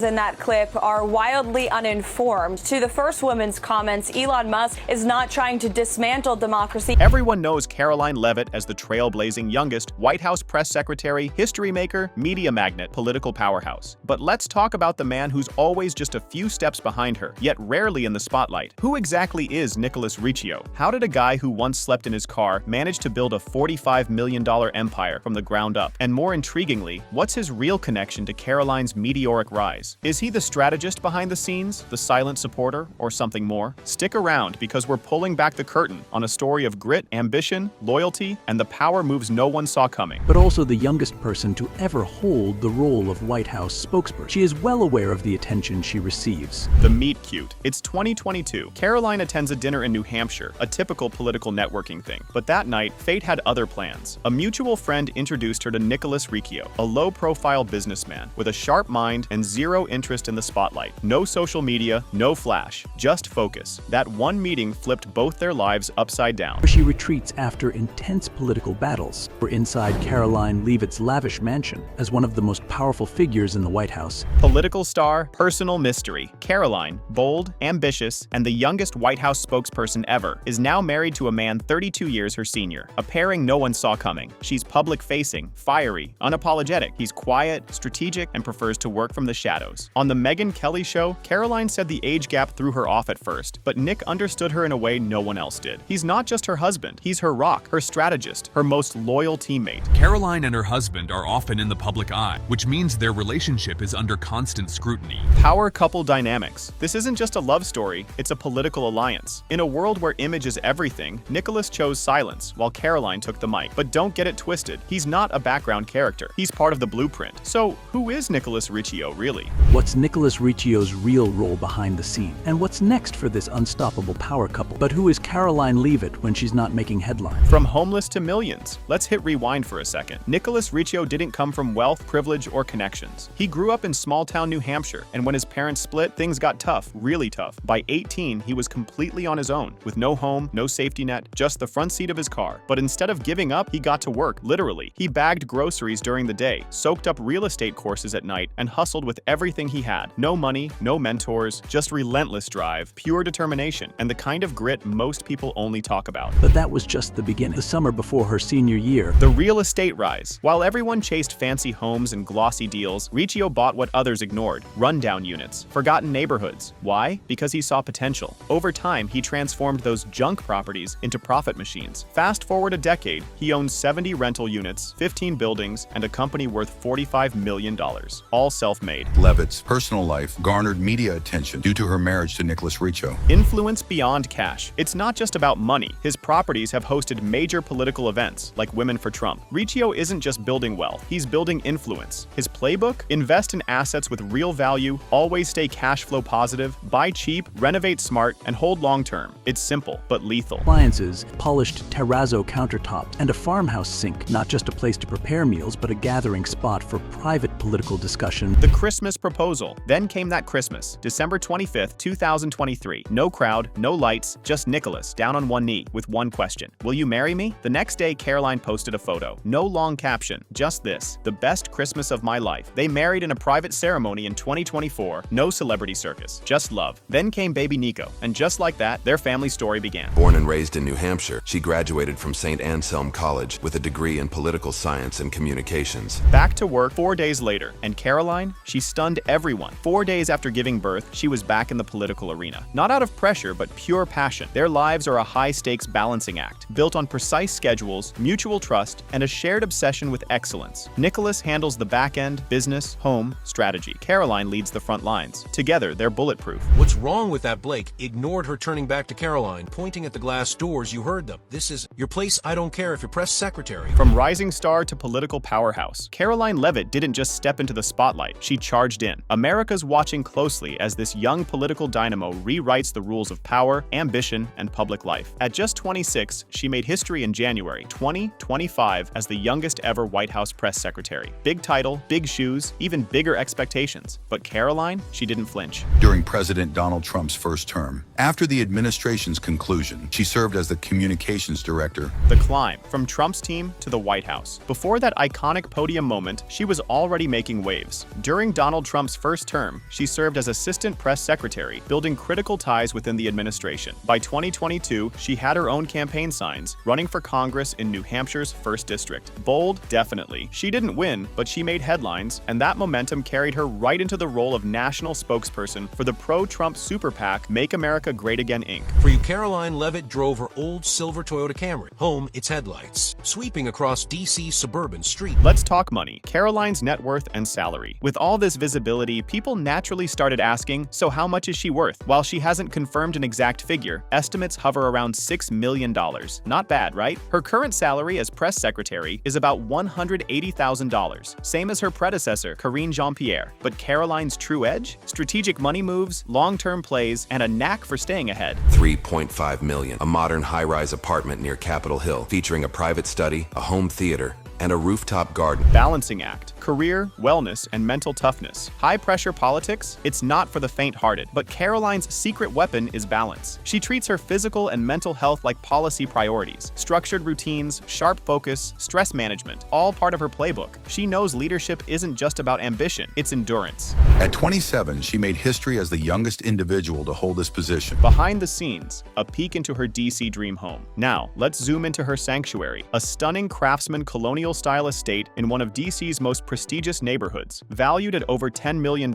In that clip are wildly uninformed. To the first woman's comments, Elon Musk is not trying to dismantle democracy. Everyone knows Karoline Leavitt as the trailblazing youngest White House press secretary, history maker, media magnate, political powerhouse. But let's talk about the man who's always just a few steps behind her, yet rarely in the spotlight. Who exactly is Nicholas Riccio? How did a guy who once slept in his car manage to build a $45 million empire from the ground up? And more intriguingly, what's his real connection to Karoline's meteoric rise? Is he the strategist behind the scenes, the silent supporter, or something more? Stick around because we're pulling back the curtain on a story of grit, ambition, loyalty, and the power moves no one saw coming. But also the youngest person to ever hold the role of White House spokesperson. She is well aware of the attention she receives. The meet cute. It's 2022. Karoline attends a dinner in New Hampshire, a typical political networking thing. But that night, fate had other plans. A mutual friend introduced her to Nicholas Riccio, a low-profile businessman with a sharp mind and zero interest in the spotlight. No social media, no flash, just focus. That one meeting flipped both their lives upside down. She retreats after intense political battles. We're inside Karoline Leavitt's lavish mansion as one of the most powerful figures in the White House. Political star, personal mystery. Karoline, bold, ambitious, and the youngest White House spokesperson ever, is now married to a man 32 years her senior, a pairing no one saw coming. She's public-facing, fiery, unapologetic. He's quiet, strategic, and prefers to work from the shadows. On the Megyn Kelly show, Karoline said the age gap threw her off at first, but Nick understood her in a way no one else did. He's not just her husband, he's her rock, her strategist, her most loyal teammate. Karoline and her husband are often in the public eye, which means their relationship is under constant scrutiny. Power couple dynamics. This isn't just a love story, it's a political alliance. In a world where image is everything, Nicholas chose silence, while Karoline took the mic. But don't get it twisted, he's not a background character. He's part of the blueprint. So, who is Nicholas Riccio, really? What's Nicholas Riccio's real role behind the scene? And what's next for this unstoppable power couple? But who is Karoline Leavitt when she's not making headlines? From homeless to millions. Let's hit rewind for a second. Nicholas Riccio didn't come from wealth, privilege, or connections. He grew up in small-town New Hampshire, and when his parents split, things got tough, really tough. By 18, he was completely on his own, with no home, no safety net, just the front seat of his car. But instead of giving up, he got to work, literally. He bagged groceries during the day, soaked up real estate courses at night, and hustled with everything he had. No money, no mentors, just relentless drive, pure determination, and the kind of grit most people only talk about. But that was just the beginning. The summer before her senior year, the real estate rise. While everyone chased fancy homes and glossy deals, Riccio bought what others ignored: rundown units, forgotten neighborhoods. Why? Because he saw potential. Over time, he transformed those junk properties into profit machines. Fast forward a decade, he owns 70 rental units, 15 buildings, and a company worth $45 million, all self-made. Leavitt's personal life garnered media attention due to her marriage to Nicholas Riccio. Influence beyond cash. It's not just about money. His properties have hosted major political events, like Women for Trump. Riccio isn't just building wealth, he's building influence. His playbook? Invest in assets with real value, always stay cash flow positive, buy cheap, renovate smart, and hold long-term. It's simple, but lethal. Appliances, polished terrazzo countertops, and a farmhouse sink. Not just a place to prepare meals, but a gathering spot for private political discussion. The Christmas proposal. Then came that Christmas, December 25th, 2023. No crowd, no lights, just Nicholas down on one knee with one question: will you marry me? The next day, Karoline posted a photo. No long caption, just this: the best Christmas of my life. They married in a private ceremony in 2024, no celebrity circus, just love. Then came baby Nico, and just like that, their family story began. Born and raised in New Hampshire, she graduated from St. Anselm College with a degree in political science and communications. Back to work 4 days later, and Karoline, she stunned everyone. 4 days after giving birth, she was back in the political arena. Not out of pressure, but pure passion. Their lives are a high-stakes balancing act, built on precise schedules, mutual trust, and a shared obsession with excellence. Nicholas handles the back end, business, home, strategy. Karoline leads the front lines. Together, they're bulletproof. What's wrong with that? Blake ignored her turning back to Karoline, pointing at the glass doors. You heard them. This is your place. I don't care if you're press secretary. From rising star to political powerhouse, Karoline Leavitt didn't just step into the spotlight, she charged in. America's watching closely as this young political dynamo rewrites the rules of power, ambition, and public life. At just 26, she made history in January 2025 as the youngest ever White House press secretary. Big title, big shoes, even bigger expectations. But Karoline, she didn't flinch. During President Donald Trump's first term, after the administration's conclusion, she served as the communications director. The climb, from Trump's team to the White House. Before that iconic podium moment, she was already making waves. During Donald Trump's first term, she served as assistant press secretary, building critical ties within the administration. By 2022, she had her own campaign signs, running for Congress in New Hampshire's 1st District. Bold, definitely. She didn't win, but she made headlines, and that momentum carried her right into the role of national spokesperson for the pro-Trump super PAC Make America Great Again, Inc. For you, Karoline Leavitt drove her old silver Toyota Camry, home its headlights, sweeping across DC's suburban street. Let's talk money, Karoline's net worth and salary. With all this visibility, people naturally started asking, so how much is she worth? While she hasn't confirmed an exact figure, estimates hover around $6 million. Not bad, right? Her current salary as press secretary is about $180,000, same as her predecessor, Karine Jean-Pierre. But Karoline's true edge? Strategic money moves, long-term plays, and a knack for staying ahead. $3.5 million, a modern high-rise apartment near Capitol Hill, featuring a private study, a home theater, and a rooftop garden. Balancing act, career, wellness, and mental toughness. High-pressure politics? It's not for the faint-hearted, but Karoline's secret weapon is balance. She treats her physical and mental health like policy priorities. Structured routines, sharp focus, stress management, all part of her playbook. She knows leadership isn't just about ambition, it's endurance. At 27, she made history as the youngest individual to hold this position. Behind the scenes, a peek into her DC dream home. Now, let's zoom into her sanctuary, a stunning craftsman colonial-style estate in one of DC's most prestigious neighborhoods. Valued at over $10 million,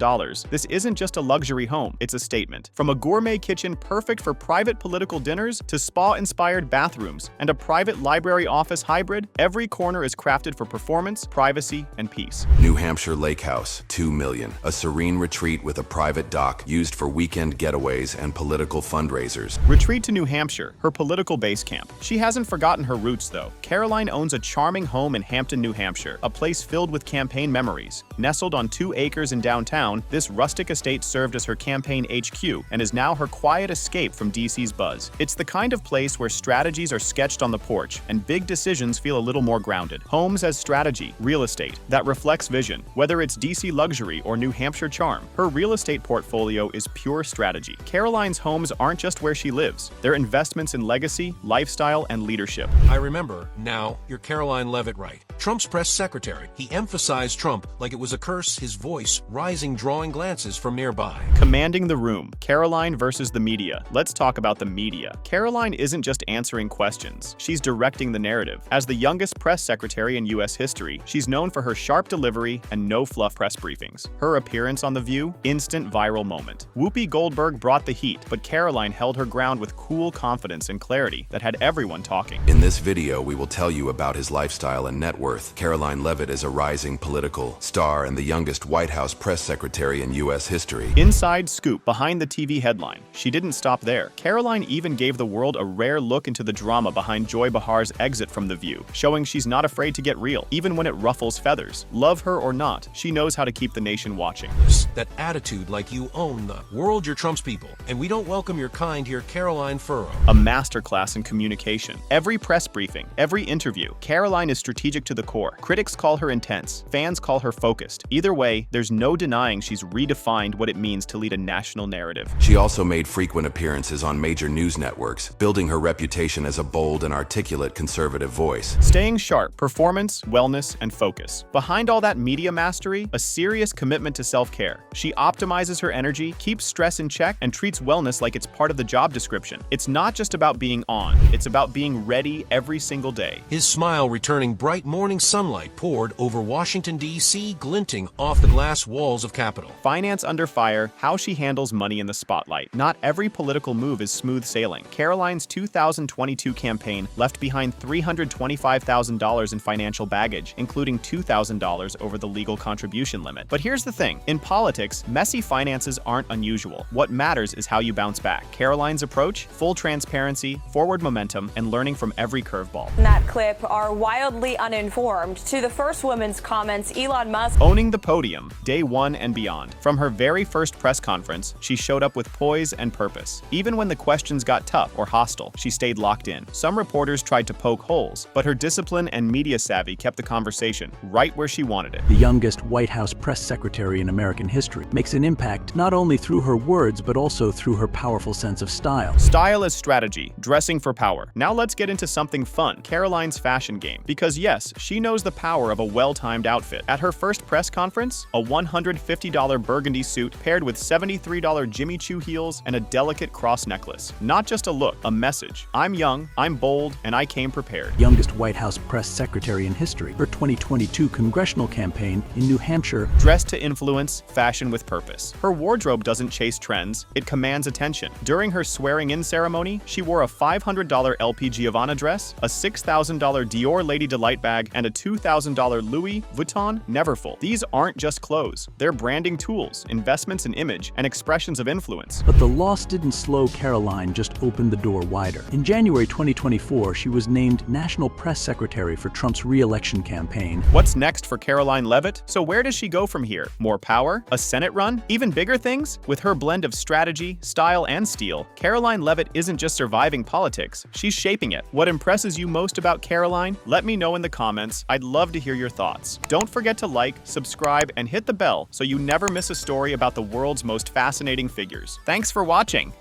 this isn't just a luxury home, it's a statement. From a gourmet kitchen perfect for private political dinners to spa-inspired bathrooms and a private library office hybrid, every corner is crafted for performance, privacy, and peace. New Hampshire Lake House, $2 million, a serene retreat with a private dock used for weekend getaways and political fundraisers. Retreat to New Hampshire, her political base camp. She hasn't forgotten her roots, though. Karoline owns a charming home in Hampton, New Hampshire, a place filled with campaign memories. Nestled on 2 acres in downtown, this rustic estate served as her campaign HQ and is now her quiet escape from DC's buzz. It's the kind of place where strategies are sketched on the porch and big decisions feel a little more grounded. Homes as strategy, real estate, that reflects vision. Whether it's DC luxury or New Hampshire charm, her real estate portfolio is pure strategy. Karoline's homes aren't just where she lives. They're investments in legacy, lifestyle, and leadership. I remember. Now, you're Karoline Leavitt, right? Trump's press secretary. He emphasized Trump like it was a curse, his voice rising, drawing glances from nearby. Commanding the room, Karoline versus the media. Let's talk about the media. Karoline isn't just answering questions, she's directing the narrative. As the youngest press secretary in U.S. history, she's known for her sharp delivery and no-fluff press briefings. Her appearance on The View? Instant viral moment. Whoopi Goldberg brought the heat, but Karoline held her ground with cool confidence and clarity that had everyone talking. In this video, we will tell you about his lifestyle and net worth. Karoline Leavitt is a rising political star and the youngest White House press secretary in U.S. history. Inside scoop behind the TV headline. She didn't stop there. Karoline even gave the world a rare look into the drama behind Joy Behar's exit from The View, showing she's not afraid to get real, even when it ruffles feathers. Love her or not, she knows how to keep the nation watching. That attitude like you own the world, you're Trump's people, and we don't welcome your kind here, Karoline Furrow. A masterclass in communication. Every press briefing, every interview, Karoline is strategic to the core. Critics call her intense, fans call her focused. Either way, there's no denying she's redefined what it means to lead a national narrative. She also made frequent appearances on major news networks, building her reputation as a bold and articulate conservative voice. Staying sharp, performance, wellness, and focus. Behind all that media mastery, a serious commitment to self-care. She optimizes her energy, keeps stress in check, and treats wellness like it's part of the job description. It's not just about being on, it's about being ready every single day. His smile returning bright morning sunlight poured over Washington, D.C., glinting off the glass walls of Capitol. Finance under fire, how she handles money in the spotlight. Not every political move is smooth sailing. Karoline's 2022 campaign left behind $325,000 in financial baggage, including $2,000 over the legal contribution limit. But here's the thing, in politics, messy finances aren't unusual. What matters is how you bounce back. Karoline's approach? Full transparency, forward momentum, and learning from every curveball. In that clip are wildly uninformed to the first woman's comments Elon Musk owning the podium, day one and beyond. From her very first press conference, she showed up with poise and purpose. Even when the questions got tough or hostile, she stayed locked in. Some reporters tried to poke holes, but her discipline and media savvy kept the conversation right where she wanted it. The youngest White House press secretary in American history makes an impact not only through her words but also through her powerful sense of style. Style as strategy, dressing for power. Now let's get into something fun, Karoline's fashion game. Because yes, Yes, she knows the power of a well-timed outfit. At her first press conference, a $150 burgundy suit paired with $73 Jimmy Choo heels and a delicate cross necklace. Not just a look, a message. I'm young, I'm bold, and I came prepared. Youngest White House press secretary in history. Her 2022 congressional campaign in New Hampshire. Dressed to influence, fashion with purpose. Her wardrobe doesn't chase trends, it commands attention. During her swearing-in ceremony, she wore a $500 LP Giovanna dress, a $6,000 Dior Lady Delight bag, and a $2,000 Louis Vuitton Neverfull. These aren't just clothes. They're branding tools, investments in image, and expressions of influence. But the loss didn't slow Karoline, just opened the door wider. In January 2024, she was named National Press Secretary for Trump's re-election campaign. What's next for Karoline Leavitt? So where does she go from here? More power? A Senate run? Even bigger things? With her blend of strategy, style, and steel, Karoline Leavitt isn't just surviving politics, she's shaping it. What impresses you most about Karoline? Let me know in the comments. I'd love to hear your thoughts. Don't forget to like, subscribe, and hit the bell so you never miss a story about the world's most fascinating figures. Thanks for watching!